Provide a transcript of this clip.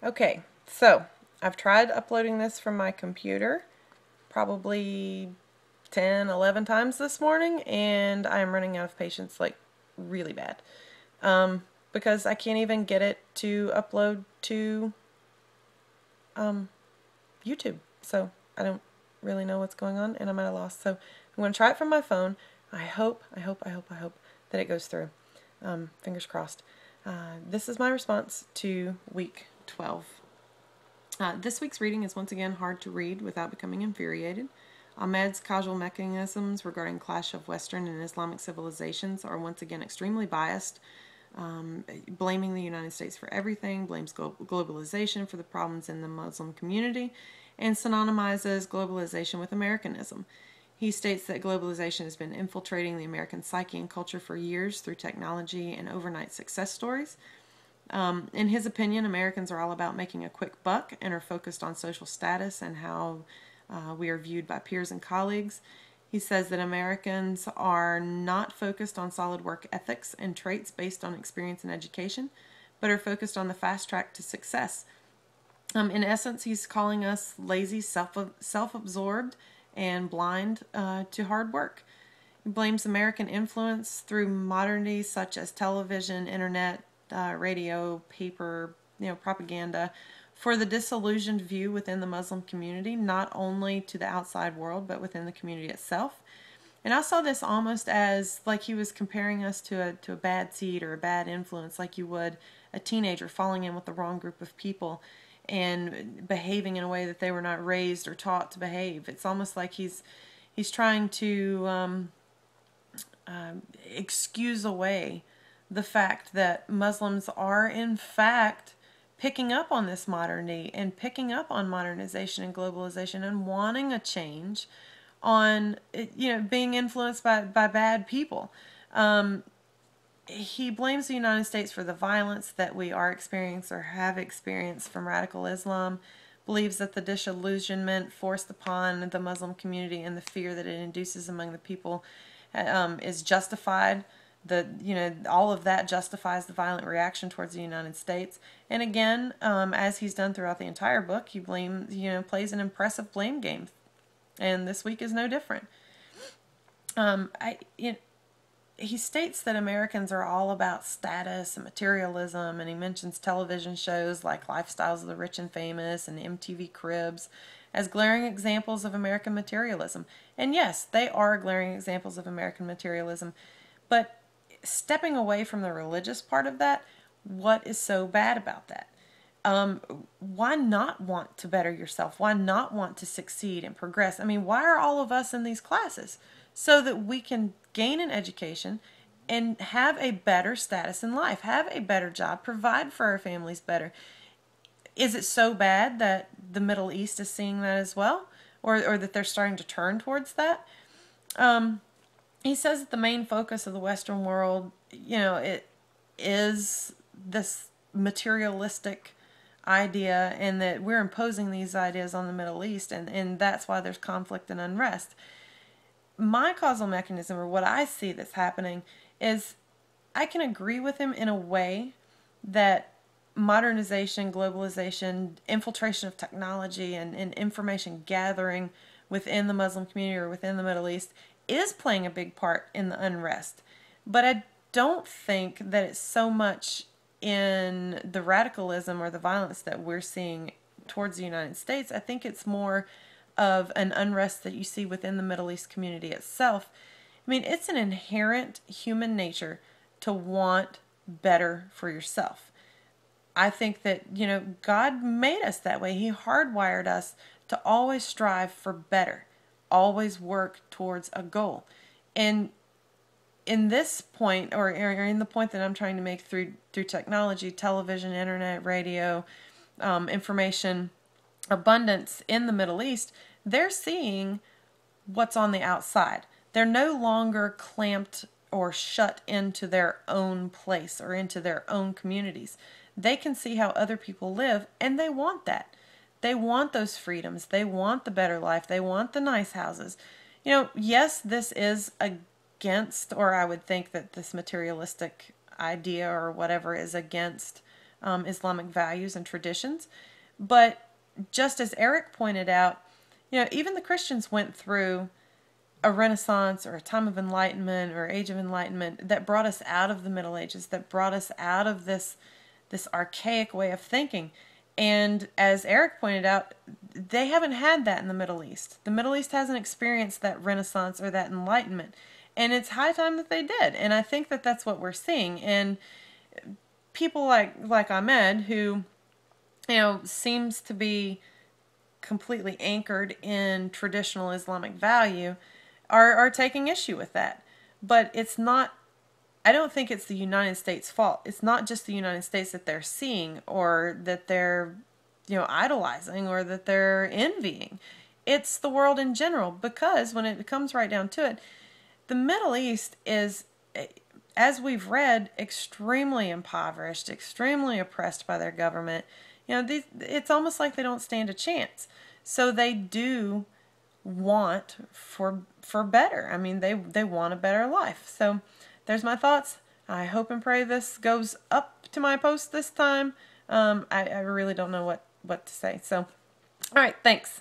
Okay, so I've tried uploading this from my computer probably 10, 11 times this morning, and I am running out of patience like really bad. Because I can't even get it to upload to YouTube. So I don't really know what's going on, and I'm at a loss. So I'm going to try it from my phone. I hope that it goes through. Fingers crossed. This is my response to week 12. This week's reading is once again hard to read without becoming infuriated. Ahmed's causal mechanisms regarding clash of Western and Islamic civilizations are once again extremely biased, blaming the United States for everything, blames globalization for the problems in the Muslim community, and synonymizes globalization with Americanism. He states that globalization has been infiltrating the American psyche and culture for years through technology and overnight success stories. In his opinion, Americans are all about making a quick buck and are focused on social status and how we are viewed by peers and colleagues. He says that Americans are not focused on solid work ethics and traits based on experience and education, but are focused on the fast track to success. In essence, he's calling us lazy, self-absorbed, and blind to hard work. He blames American influence through modernity such as television, internet, radio, paper, propaganda, for the disillusioned view within the Muslim community, not only to the outside world, but within the community itself. And I saw this almost as like he was comparing us to a bad seed or a bad influence, like you would a teenager falling in with the wrong group of people and behaving in a way that they were not raised or taught to behave. It's almost like he's trying to excuse away the fact that Muslims are in fact picking up on this modernity and picking up on modernization and globalization and wanting a change on, being influenced by bad people. He blames the United States for the violence that we are experiencing or have experienced from radical Islam, believes that the disillusionment forced upon the Muslim community and the fear that it induces among the people is justified. All of that justifies the violent reaction towards the United States. And again, as he's done throughout the entire book, he plays an impressive blame game. And this week is no different. He states that Americans are all about status and materialism, and he mentions television shows like Lifestyles of the Rich and Famous and MTV Cribs as glaring examples of American materialism. And yes, they are glaring examples of American materialism. But stepping away from the religious part of that, what is so bad about that? Why not want to better yourself? Why not want to succeed and progress? I mean, why are all of us in these classes? So that we can gain an education and have a better status in life, have a better job, provide for our families better. Is it so bad that the Middle East is seeing that as well? Or that they're starting to turn towards that? He says that the main focus of the Western world, it is this materialistic idea, and that we're imposing these ideas on the Middle East, and that's why there's conflict and unrest. My causal mechanism, or what I see that's happening, is I can agree with him in a way that modernization, globalization, infiltration of technology, and information gathering within the Muslim community or within the Middle East is playing a big part in the unrest. But I don't think that it's so much in the radicalism or the violence that we're seeing towards the United States. I think it's more of an unrest that you see within the Middle East community itself. I mean, it's an inherent human nature to want better for yourself. I think that, God made us that way. He hardwired us to always strive for better, always work towards a goal. And in this point, or in the point that I'm trying to make through technology, television, internet, radio, information, abundance in the Middle East, they're seeing what's on the outside. They're no longer clamped or shut into their own place or into their own communities. They can see how other people live, and they want that. They want those freedoms. They want the better life. They want the nice houses. Yes, this is against, or I would think that this materialistic idea or whatever is against Islamic values and traditions. But just as Eric pointed out, even the Christians went through a Renaissance or a time of enlightenment or age of enlightenment that brought us out of the Middle Ages, that brought us out of this archaic way of thinking. And as Eric pointed out, they haven't had that in the Middle East. The Middle East hasn't experienced that Renaissance or that enlightenment. And it's high time that they did. And I think that that's what we're seeing. And people like Ahmed, who, seems to be completely anchored in traditional Islamic value, are taking issue with that. But it's not, I don't think it's the United States' fault. It's not just the United States that they're seeing or that they're, idolizing or that they're envying. It's the world in general, because when it comes right down to it, the Middle East is, as we've read, extremely impoverished, extremely oppressed by their government. It's almost like they don't stand a chance. So they do want for better. I mean, they want a better life. So there's my thoughts. I hope and pray this goes up to my post this time. I really don't know what to say. So, all right, thanks.